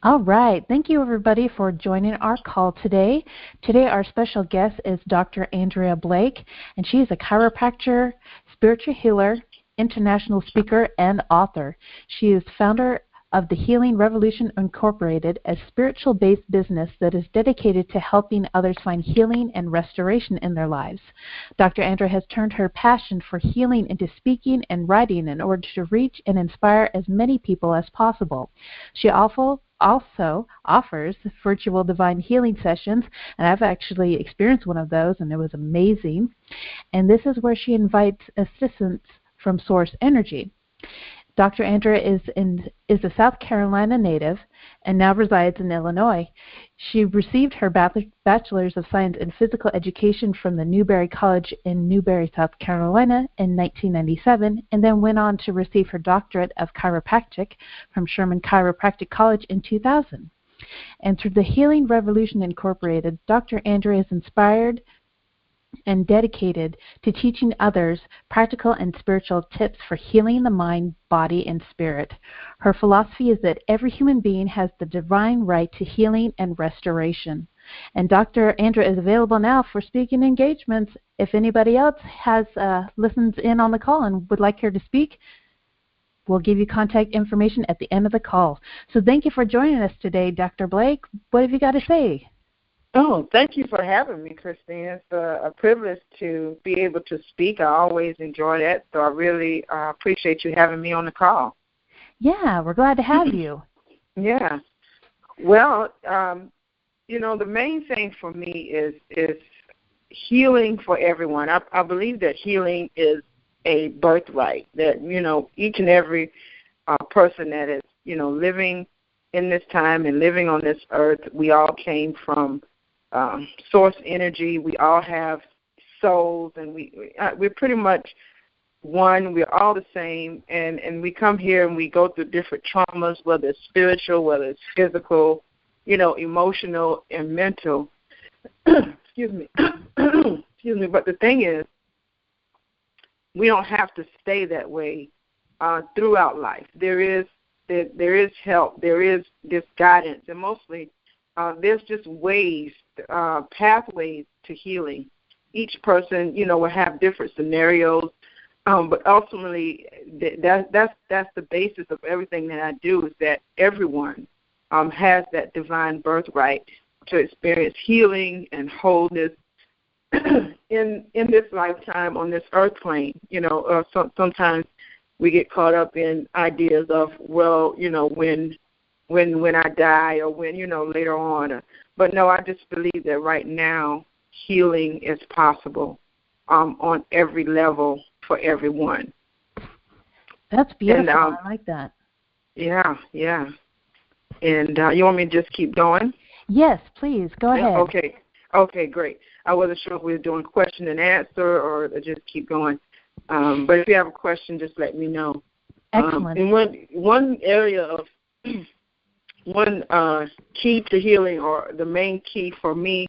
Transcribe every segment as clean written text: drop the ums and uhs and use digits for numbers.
All right. Thank you, everybody, for joining our call today. Today, our special guest is Dr. Andrea Blake, and she is a chiropractor, spiritual healer, international speaker, and author. She is founder of the Healing Revolution Incorporated, a spiritual-based business that is dedicated to helping others find healing and restoration in their lives. Dr. Andrea has turned her passion for healing into speaking and writing in order to reach and inspire as many people as possible. She also offers virtual divine healing sessions, and I've actually experienced one of those, and it was amazing. And this is where she invites assistance from Source Energy. Dr. Andrea is a South Carolina native and now resides in Illinois. She received her Bachelor's of Science in Physical Education from the Newberry College in Newberry, South Carolina in 1997, and then went on to receive her Doctorate of Chiropractic from Sherman Chiropractic College in 2000. And through the Healing Revolution Incorporated, Dr. Andrea is inspired and dedicated to teaching others practical and spiritual tips for healing the mind, body, and spirit. Her philosophy is that every human being has the divine right to healing and restoration. And Dr. Andrea is available now for speaking engagements. If anybody else has listens in on the call and would like her to speak, we'll give you contact information at the end of the call. So thank you for joining us today, Dr. Blake. What have you got to say? Oh, thank you for having me, Christine. It's a privilege to be able to speak. I always enjoy that, so I really appreciate you having me on the call. Yeah, we're glad to have you. Yeah. Well, the main thing for me is healing for everyone. I believe that healing is a birthright, that, each and every person that is, living in this time and living on this earth, we all came from source energy. We all have souls, and we're pretty much one. We're all the same, and we come here and we go through different traumas, whether it's spiritual, whether it's physical, emotional and mental. Excuse me. Excuse me. But the thing is, we don't have to stay that way throughout life. There is help. There is this guidance, and mostly there's just ways, pathways to healing. Each person, will have different scenarios, but ultimately that's the basis of everything that I do, is that everyone has that divine birthright to experience healing and wholeness in this lifetime on this earth plane. Sometimes we get caught up in ideas of, when I die, or when, later on. But no, I just believe that right now healing is possible on every level for everyone. That's beautiful. I like that. Yeah. And you want me to just keep going? Yes, please. Go ahead. Okay, great. I wasn't sure if we were doing question and answer or just keep going. But if you have a question, just let me know. Excellent. And one area of one key to healing, or the main key for me,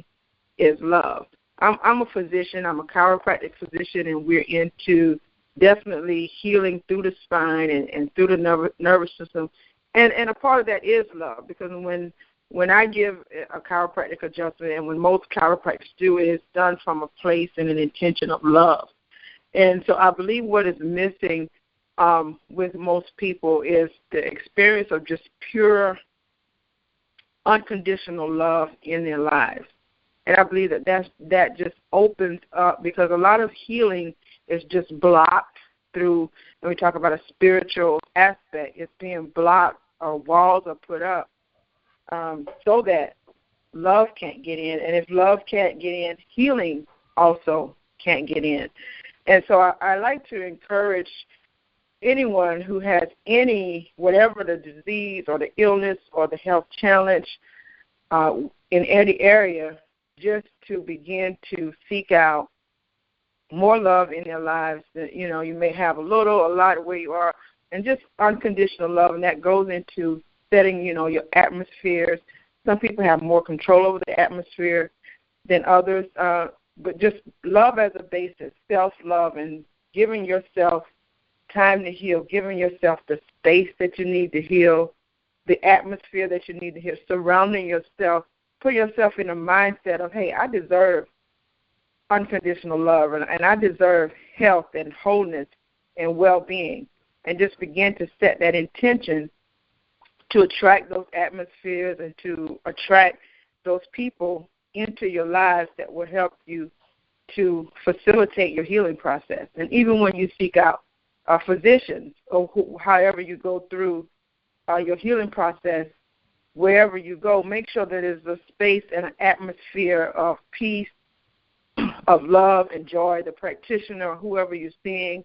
is love. I'm a physician. I'm a chiropractic physician, and we're into definitely healing through the spine and through the nervous system. And a part of that is love, because when I give a chiropractic adjustment, and when most chiropractors do, it is done from a place and an intention of love. And so I believe what is missing with most people is the experience of just pure, unconditional love in their lives. And I believe that just opens up, because a lot of healing is just blocked through, when we talk about a spiritual aspect, it's being blocked, or walls are put up so that love can't get in. And if love can't get in, healing also can't get in. And so I like to encourage anyone who has whatever the disease or the illness or the health challenge in any area, just to begin to seek out more love in their lives. That, you may have a lot where you are, and just unconditional love, and that goes into setting, your atmospheres. Some people have more control over the atmosphere than others, but just love as a basis, self-love, and giving yourself time to heal, giving yourself the space that you need to heal, the atmosphere that you need to hear, surrounding yourself, put yourself in a mindset of, hey, I deserve unconditional love, and I deserve health and wholeness and well-being, and just begin to set that intention to attract those atmospheres and to attract those people into your lives that will help you to facilitate your healing process. And even when you seek out physicians or however you go through your healing process, wherever you go, make sure that there's a space and an atmosphere of peace, of love and joy. The practitioner, whoever you're seeing,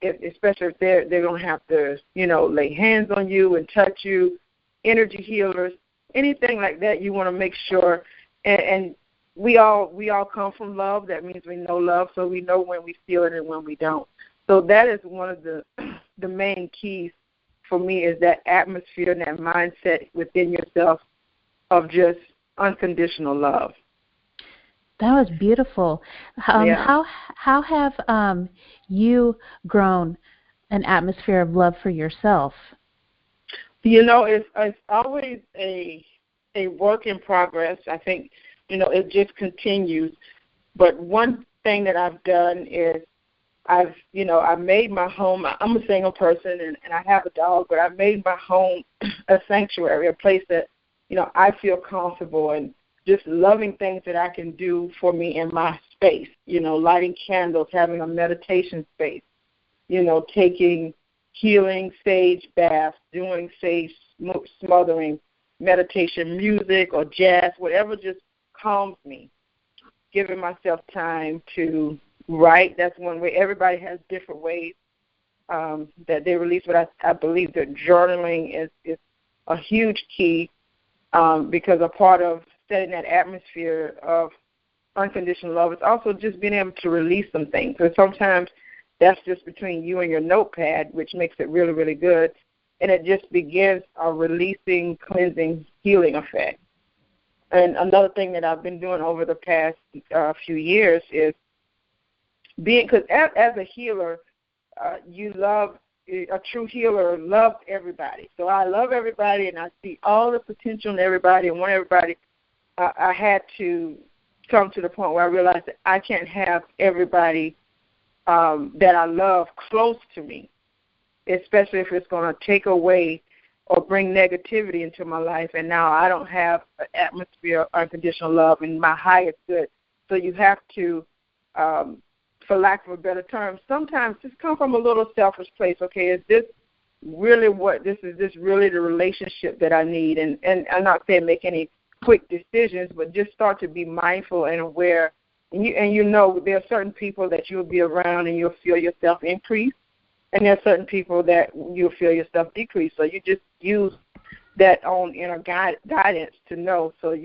especially if they're going to have to, lay hands on you and touch you, energy healers, anything like that, you want to make sure. And we all come from love. That means we know love, so we know when we feel it and when we don't. So that is one of the main keys for me, is that atmosphere and that mindset within yourself of just unconditional love. That was beautiful. How have you grown an atmosphere of love for yourself? It's always a work in progress. I think, it just continues. But one thing that I've done is I've made my home. I'm a single person and I have a dog, but I've made my home a sanctuary, a place that, I feel comfortable and just loving things that I can do for me in my space, lighting candles, having a meditation space, taking healing sage baths, doing sage smothering, meditation music or jazz, whatever just calms me, giving myself time to write. That's one way. Everybody has different ways that they release, but I believe that journaling is a huge key because a part of setting that atmosphere of unconditional love is also just being able to release some things. So sometimes that's just between you and your notepad, which makes it really, really good. And it just begins a releasing, cleansing, healing effect. And another thing that I've been doing over the past few years is because as a healer, a true healer loves everybody. So I love everybody, and I see all the potential in everybody and want everybody. I had to come to the point where I realized that I can't have everybody that I love close to me, especially if it's going to take away or bring negativity into my life. And now I don't have an atmosphere of unconditional love and my highest good. So you have to, for lack of a better term, sometimes just come from a little selfish place. Okay, is this really is this really the relationship that I need? And I'm not saying make any quick decisions, but just start to be mindful and aware. And there are certain people that you'll be around and you'll feel yourself increase, and there are certain people that you'll feel yourself decrease. So you just use that own inner guidance to know. So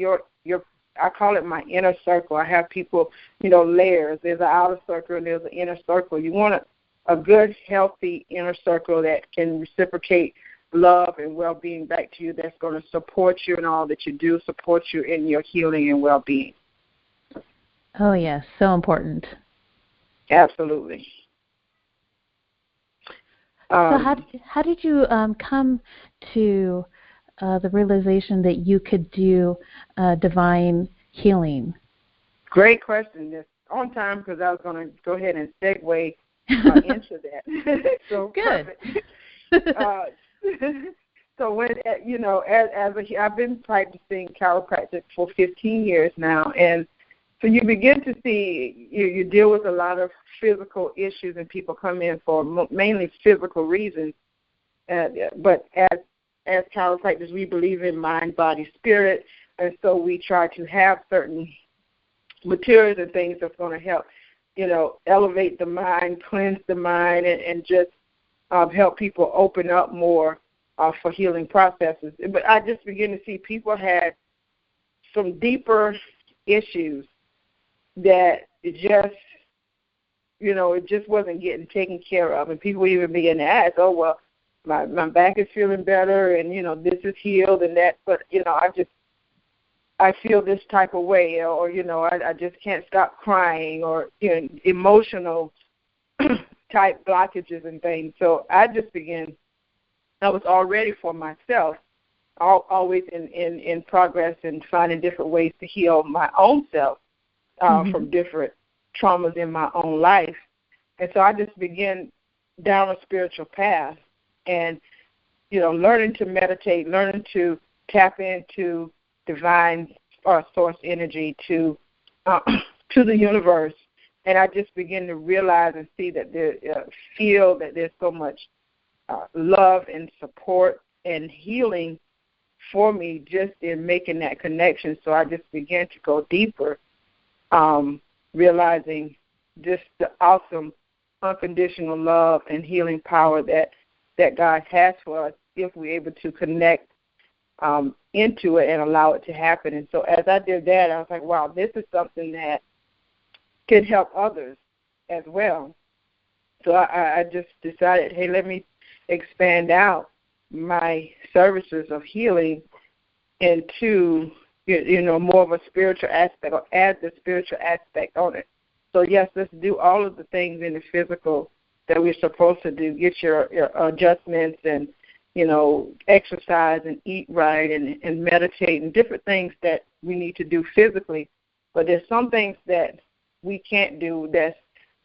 I call it my inner circle. I have people, layers. There's an outer circle and there's an inner circle. You want a good, healthy inner circle that can reciprocate love and well-being back to you, that's going to support you in all that you do, support you in your healing and well-being. Oh, yes, so important. Absolutely. So how did you come to the realization that you could do divine healing? Great question. It's on time because I was going to go ahead and segue into that. So good. So when I've been practicing chiropractic for 15 years now, and so you begin to see you deal with a lot of physical issues, and people come in for mainly physical reasons. But as chiropractors, we believe in mind, body, spirit, and so we try to have certain materials and things that's going to help, elevate the mind, cleanse the mind, and just help people open up more for healing processes. But I just begin to see people had some deeper issues that it just wasn't getting taken care of. And people even begin to ask, oh, well, my back is feeling better and, this is healed and that. But, I feel this type of way, or, I just can't stop crying, or, emotional type blockages and things. So I was already for myself always in progress and finding different ways to heal my own self from different traumas in my own life. And so I just began down a spiritual path and, learning to meditate, learning to tap into divine source energy to the universe. And I just began to realize and see that feel that there's so much love and support and healing for me just in making that connection. So I just began to go deeper, realizing just the awesome unconditional love and healing power that God has for us if we're able to connect into it and allow it to happen. And so as I did that, I was like, wow, this is something that can help others as well. So I just decided, hey, let me expand out my services of healing into, more of a spiritual aspect, or add the spiritual aspect on it. So, yes, let's do all of the things in the physical that we're supposed to do, get your adjustments and, exercise and eat right and meditate and different things that we need to do physically. But there's some things that we can't do that's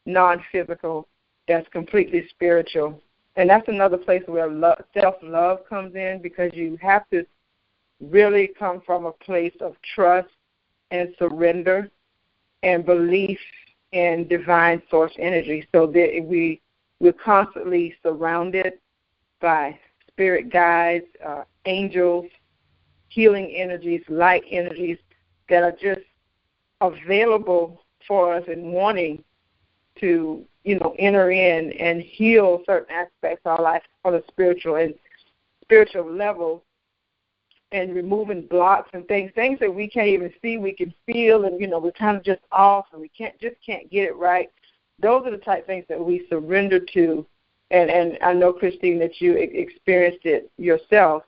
non-physical, that's completely spiritual. And that's another place where self-love comes in, because you have to really come from a place of trust and surrender and belief in divine source energy, so that we're constantly surrounded by spirit guides, angels, healing energies, light energies that are just available for us and wanting to, enter in and heal certain aspects of our life on a spiritual level, and removing blocks and things that we can't even see, we can feel, and, we're kind of just off and we can't get it right. Those are the type of things that we surrender to. And I know, Christine, that you experienced it yourself.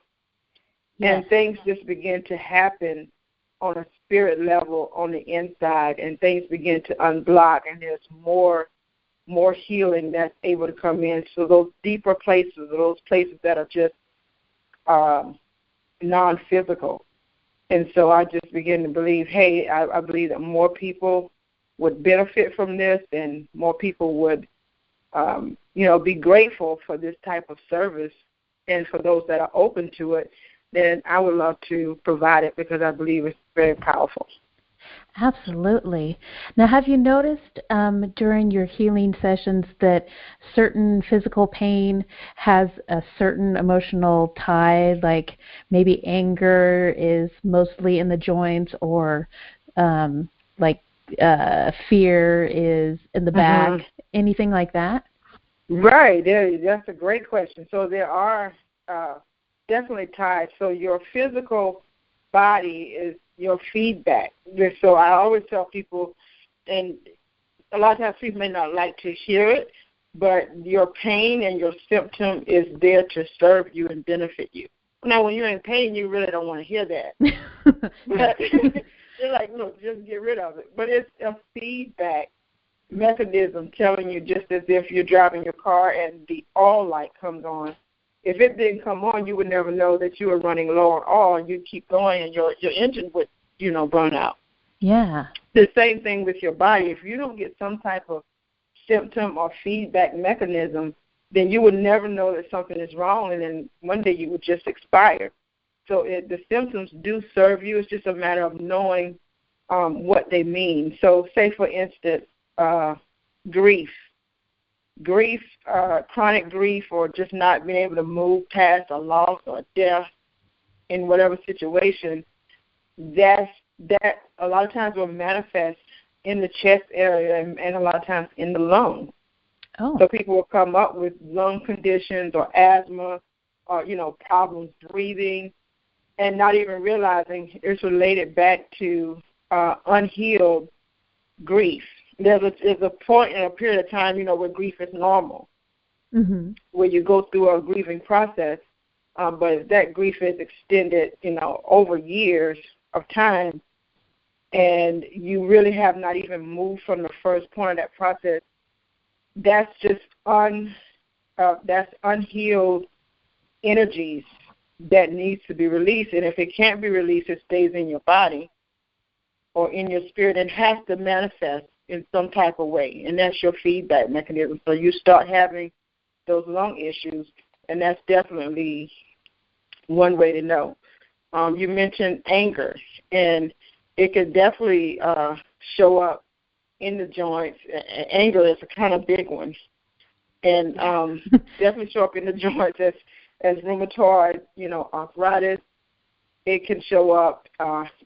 Yes. And things just begin to happen on a spirit level on the inside, and things begin to unblock, and there's more healing that's able to come in. So those deeper places, those places that are just non-physical. And so I just began to believe, hey, I believe that more people would benefit from this, and more people would, be grateful for this type of service. And for those that are open to it, then I would love to provide it, because I believe it's very powerful. Absolutely. Now, have you noticed during your healing sessions that certain physical pain has a certain emotional tie, like maybe anger is mostly in the joints, or fear is in the back, anything like that? Right. That's a great question. So there are definitely ties. So your physical body is your feedback. So I always tell people, and a lot of times people may not like to hear it, but your pain and your symptom is there to serve you and benefit you. Now, when you're in pain, you really don't want to hear that. But you're like, look, just get rid of it. But it's a feedback mechanism telling you, just as if you're driving your car and the oil light comes on. If it didn't come on, you would never know that you were running low on oil, and you'd keep going, and your engine would, burn out. Yeah. The same thing with your body. If you don't get some type of symptom or feedback mechanism, then you would never know that something is wrong, and then one day you would just expire. So the symptoms do serve you. It's just a matter of knowing what they mean. So say, for instance, grief, chronic grief, or just not being able to move past a loss or death in whatever situation, that a lot of times will manifest in the chest area and a lot of times in the lungs. Oh. So people will come up with lung conditions or asthma or, problems breathing, and not even realizing it's related back to unhealed grief. There's a point in a period of time, where grief is normal, where you go through a grieving process. But if that grief is extended, over years of time, and you really have not even moved from the first point of that process, that's just unhealed energies that needs to be released. And if it can't be released, it stays in your body or in your spirit and has to manifest in some type of way. And that's your feedback mechanism. So you start having those lung issues, and that's definitely one way to know. You mentioned anger, and it could definitely show up in the joints. Anger is a kind of big one, and definitely show up in the joints as rheumatoid, arthritis. It can show up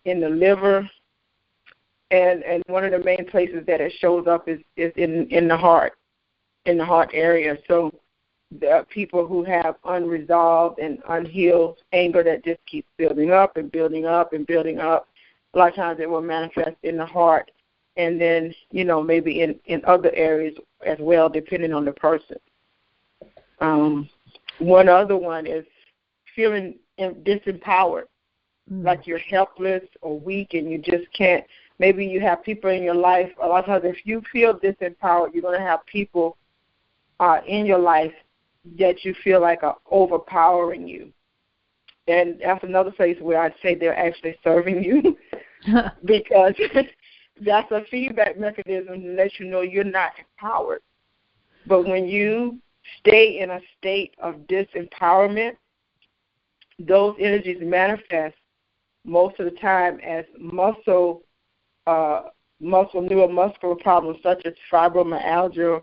in the liver, and one of the main places that it shows up is in the heart area. So there are people who have unresolved and unhealed anger that just keeps building up and building up and building up. A lot of times it will manifest in the heart, and then, maybe in other areas as well, depending on the person. One other one is feeling disempowered, like you're helpless or weak and you just can't. Maybe you have people in your life. A lot of times if you feel disempowered, you're going to have people in your life that you feel like are overpowering you. And that's another place where I'd say they're actually serving you because that's a feedback mechanism to let you know you're not empowered. But when you stay in a state of disempowerment, those energies manifest most of the time as neuromuscular problems such as fibromyalgia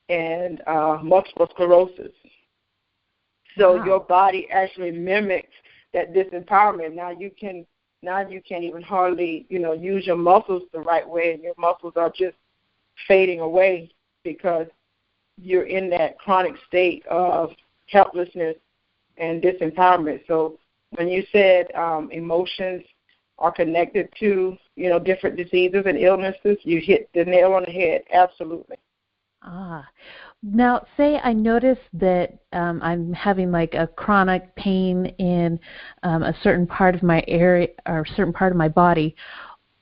and multiple sclerosis. So Your body actually mimics that disempowerment. Now you can't even hardly, use your muscles the right way, and your muscles are just fading away because you're in that chronic state of helplessness and disempowerment. So when you said emotions are connected to, different diseases and illnesses, you hit the nail on the head. Absolutely. Now, say I notice that I'm having like a chronic pain in a certain part of my area or a certain part of my body.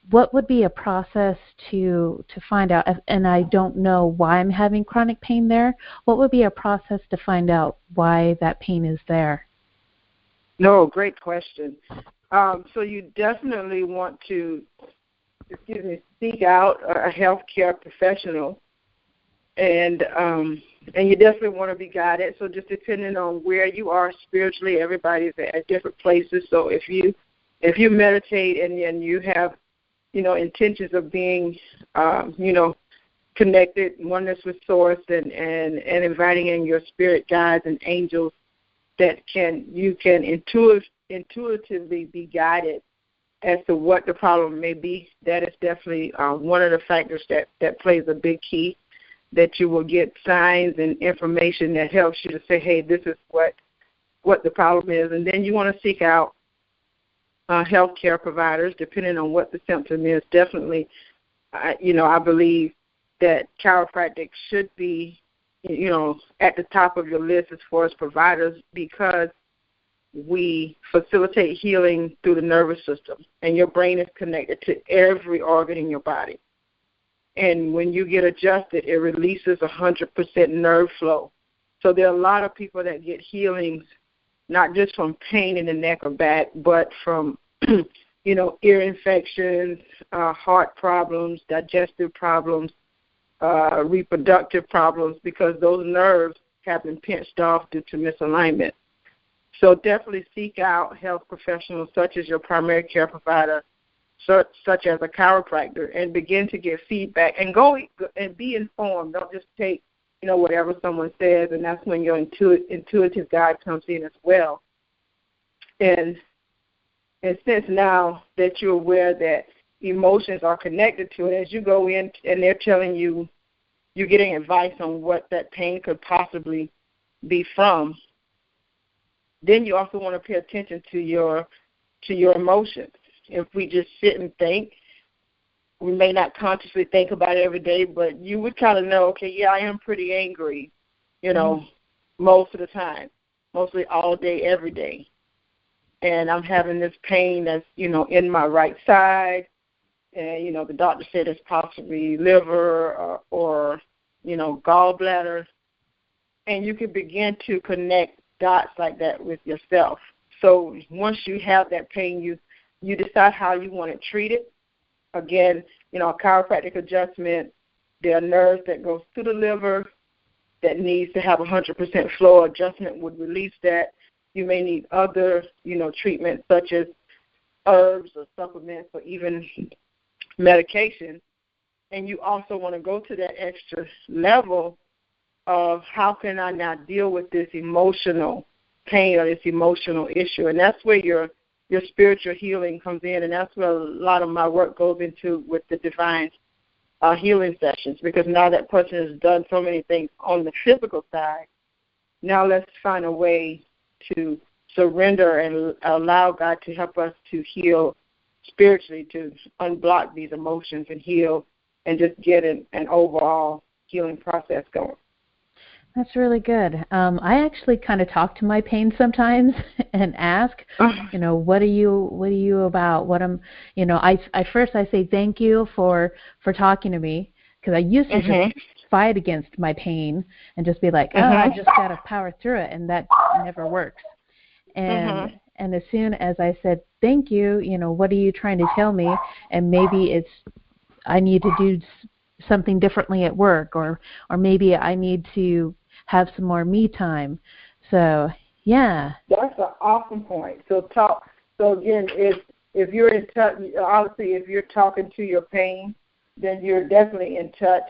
What would be a process to find out, and I don't know why I'm having chronic pain there, what would be a process to find out why that pain is there? No, great question. So you definitely want to, seek out a healthcare professional, and you definitely want to be guided. So just depending on where you are spiritually, everybody's at different places. So if you meditate and you have intentions of being connected, oneness with Source, and inviting in your spirit guides and angels that you can intuitively be guided as to what the problem may be. That is definitely one of the factors that plays a big key, that you will get signs and information that helps you to say, hey, this is what the problem is. And then you want to seek out healthcare providers, depending on what the symptom is. Definitely, I believe that chiropractic should be, at the top of your list as far as providers, because we facilitate healing through the nervous system, and your brain is connected to every organ in your body. And when you get adjusted, it releases 100% nerve flow. So there are a lot of people that get healings, not just from pain in the neck or back, but from, ear infections, heart problems, digestive problems, reproductive problems, because those nerves have been pinched off due to misalignment. So definitely seek out health professionals such as your primary care provider, such as a chiropractor, and begin to get feedback and go and be informed. Don't just take, whatever someone says, and that's when your intuitive guide comes in as well. And since now that you're aware that emotions are connected to it, as you go in and they're telling you, you're getting advice on what that pain could possibly be from, then you also want to pay attention to your emotions. If we just sit and think, we may not consciously think about it every day, but you would kind of know, okay, yeah, I am pretty angry, most of the time, mostly all day, every day. And I'm having this pain that's, in my right side. And, the doctor said it's possibly liver or gallbladder. and you can begin to connect dots like that with yourself. So once you have that pain, you decide how you want to treat it. Again, a chiropractic adjustment, there are nerves that goes to the liver that needs to have 100% flow. Adjustment would release that. You may need other, treatments such as herbs or supplements or even medication. And you also want to go to that extra level of how can I now deal with this emotional pain or this emotional issue. And that's where your spiritual healing comes in, and that's where a lot of my work goes into with the divine healing sessions, because now that person has done so many things on the physical side, now let's find a way to surrender and allow God to help us to heal spiritually, to unblock these emotions and heal and just get an overall healing process going. That's really good. I actually kind of talk to my pain sometimes and ask, what are you about? What I first say thank you for talking to me, because I used to just fight against my pain and just be like, I just got to power through it, and that never works. And as soon as I said thank you, what are you trying to tell me? And maybe I need to do something differently at work, or maybe I need to have some more me time. So, yeah. That's an awesome point. So again, if you're in touch, obviously if you're talking to your pain, then you're definitely in touch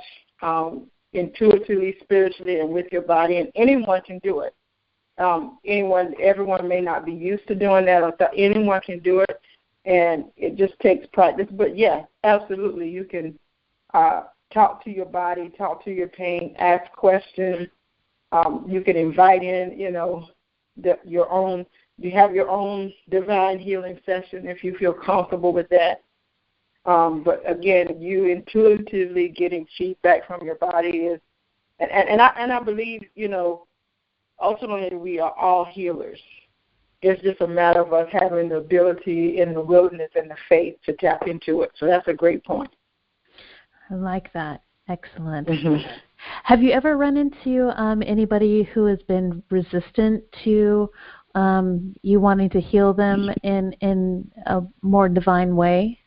intuitively, spiritually, and with your body, and anyone can do it. Everyone may not be used to doing that, or anyone can do it, and it just takes practice. But yeah, absolutely, you can talk to your body, talk to your pain, ask questions. You can invite in, your own. You have your own divine healing session if you feel comfortable with that. But again, you intuitively getting feedback from your body is, and I believe, ultimately we are all healers. It's just a matter of us having the ability and the willingness and the faith to tap into it. So that's a great point. I like that. Excellent. Have you ever run into anybody who has been resistant to you wanting to heal them in a more divine way?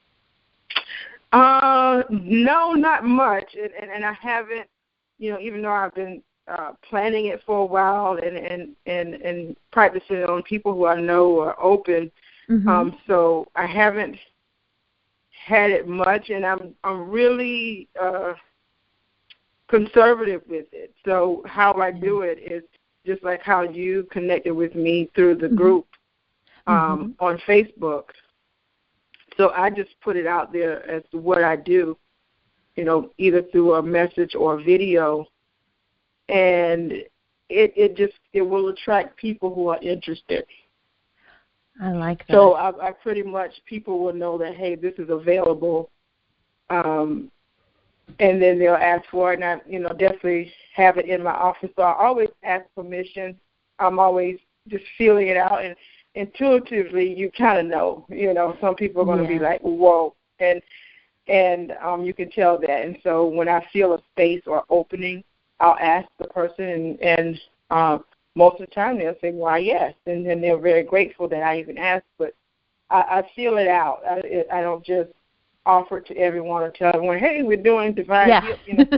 No, not much. And I haven't, even though I've been planning it for a while and practicing on people who I know are open. So I haven't had it much, and I'm really conservative with it. So how I do it is just like how you connected with me through the group on Facebook. So I just put it out there as to what I do, either through a message or a video, and it will attract people who are interested. I like that. So I pretty much, people will know that, hey, this is available, and then they'll ask for it, and I, definitely have it in my office. So I always ask permission. I'm always just feeling it out, and intuitively, you kind of know. Some people are going to be like, whoa, and you can tell that. And so when I feel a space or opening, I'll ask the person, and most of the time they'll say, why, yes, and then they're very grateful that I even asked. But I feel it out. I don't just offer it to everyone or tell everyone, hey, we're doing divine healing.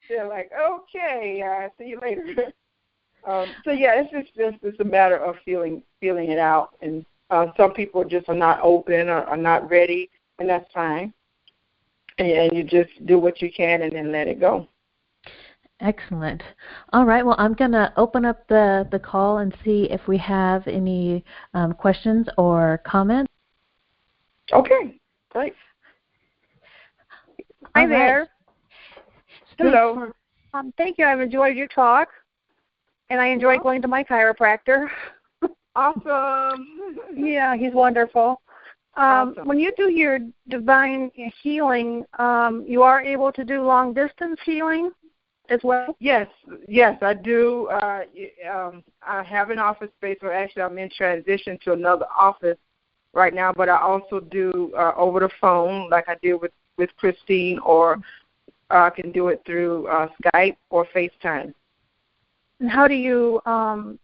They're like, okay, see you later. So yeah, it's a matter of feeling it out, and some people just are not open or are not ready, and that's fine. And you just do what you can and then let it go. Excellent. All right. Well, I'm going to open up the call and see if we have any questions or comments. Okay. Great. Hi there. Hello. Thank you. I've enjoyed your talk, and I enjoy going to my chiropractor. Awesome. Yeah, he's wonderful. Awesome. When you do your divine healing, you are able to do long-distance healing as well? Yes, I do. I have an office space, or actually I'm in transition to another office right now, but I also do over the phone, like I did with Christine, or I can do it through Skype or FaceTime. And how do you, do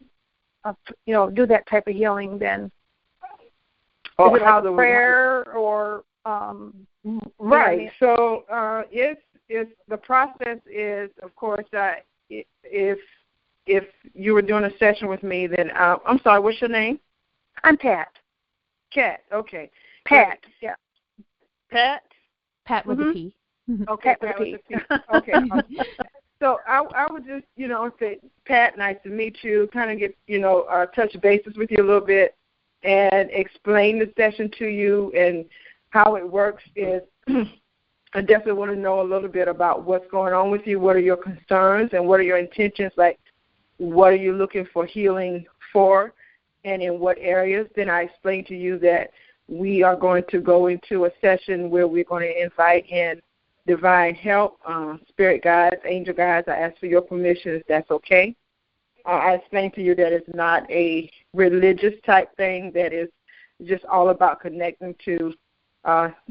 that type of healing then? Or is it how like a prayer or right? So it's the process is, of course, if you were doing a session with me, then I'm sorry, what's your name? I'm Pat. Kat. Okay. Pat. Yeah. Pat. Pat with a P. Okay. Pat with a P. Okay. So I would just, say, Pat, nice to meet you, kind of get, touch bases with you a little bit and explain the session to you. And how it works is I definitely want to know a little bit about what's going on with you, what are your concerns, and what are your intentions, like what are you looking for healing for and in what areas. Then I explain to you that we are going to go into a session where we're going to invite in divine help, spirit guides, angel guides. I ask for your permission if that's okay. I explained to you that it's not a religious type thing, that is just all about connecting to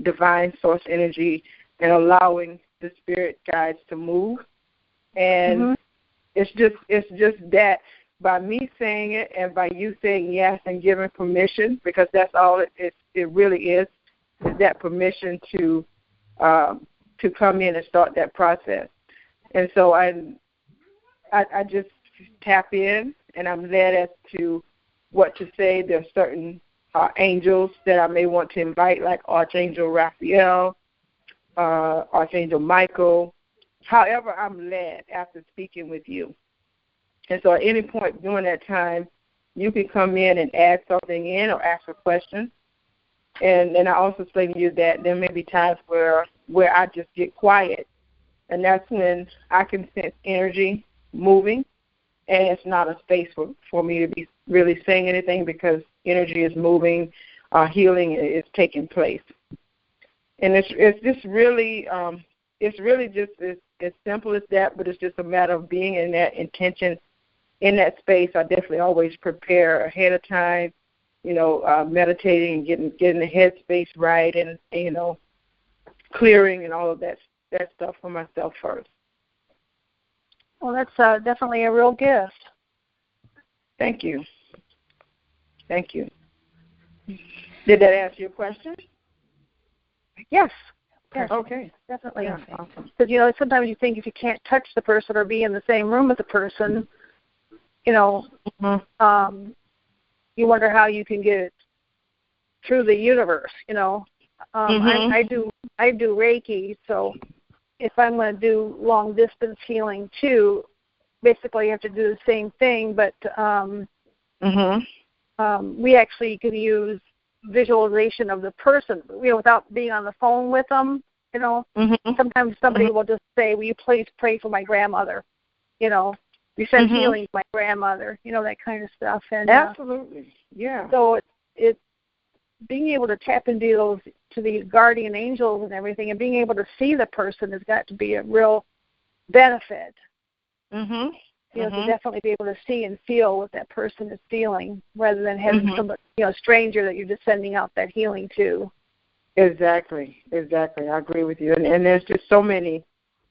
divine source energy and allowing the spirit guides to move. And it's just that by me saying it and by you saying yes and giving permission, because that's all it really is that permission to come in and start that process. And so I just tap in, and I'm led as to what to say. There are certain angels that I may want to invite, like Archangel Raphael, Archangel Michael. However, I'm led after speaking with you. And so at any point during that time, you can come in and add something in or ask a question. And I also explain to you that there may be times where I just get quiet, and that's when I can sense energy moving. And it's not a space for me to be really saying anything, because energy is moving, healing is taking place. And it's just really just as simple as that, but it's just a matter of being in that intention, in that space. I definitely always prepare ahead of time, meditating and getting the headspace right, and clearing and all of that stuff for myself first. Well, that's definitely a real gift. Thank you. Did that answer your question? Yes. Okay. Definitely. Yeah, awesome. Because, sometimes you think if you can't touch the person or be in the same room with the person, you wonder how you can get it through the universe, I do Reiki, so if I'm going to do long distance healing too, basically you have to do the same thing, but we actually can use visualization of the person, without being on the phone with them. Sometimes somebody will just say, "Will you please pray for my grandmother?" You send healing to my grandmother, that kind of stuff. And absolutely, yeah. So it's being able to tap into these guardian angels and everything, and being able to see the person has got to be a real benefit. To definitely be able to see and feel what that person is feeling, rather than having somebody, stranger that you're just sending out that healing to. Exactly. I agree with you. And there's just so many,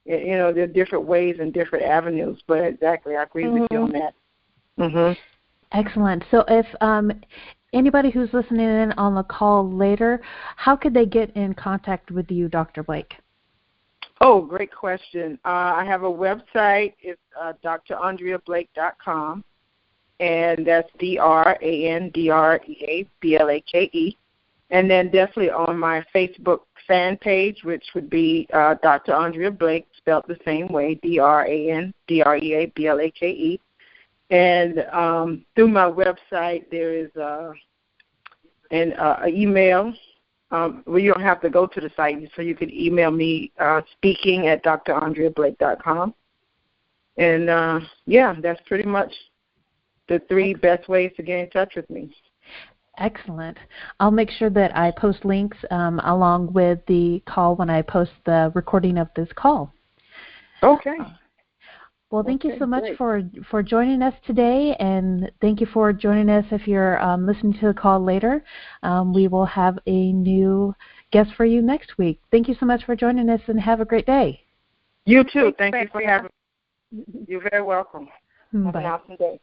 there are different ways and different avenues, but exactly, I agree with you on that. Excellent. So if anybody who's listening in on the call later, how could they get in contact with you, Dr. Blake? Oh, great question. I have a website. It's drandreablake.com, and that's DRANDREABLAKE. And then definitely on my Facebook fan page, which would be Dr. Andrea Blake, spelled the same way, DRANDREABLAKE. And through my website, there is an email. Well, you don't have to go to the site, so you can email me, speaking@drandreablake.com. And, that's pretty much the three best ways to get in touch with me. Excellent. I'll make sure that I post links along with the call when I post the recording of this call. Okay. Well, thank you so much for joining us today, and thank you for joining us if you're listening to the call later. We will have a new guest for you next week. Thank you so much for joining us, and have a great day. You too. Thank you for having me. You're very welcome. Have an awesome day.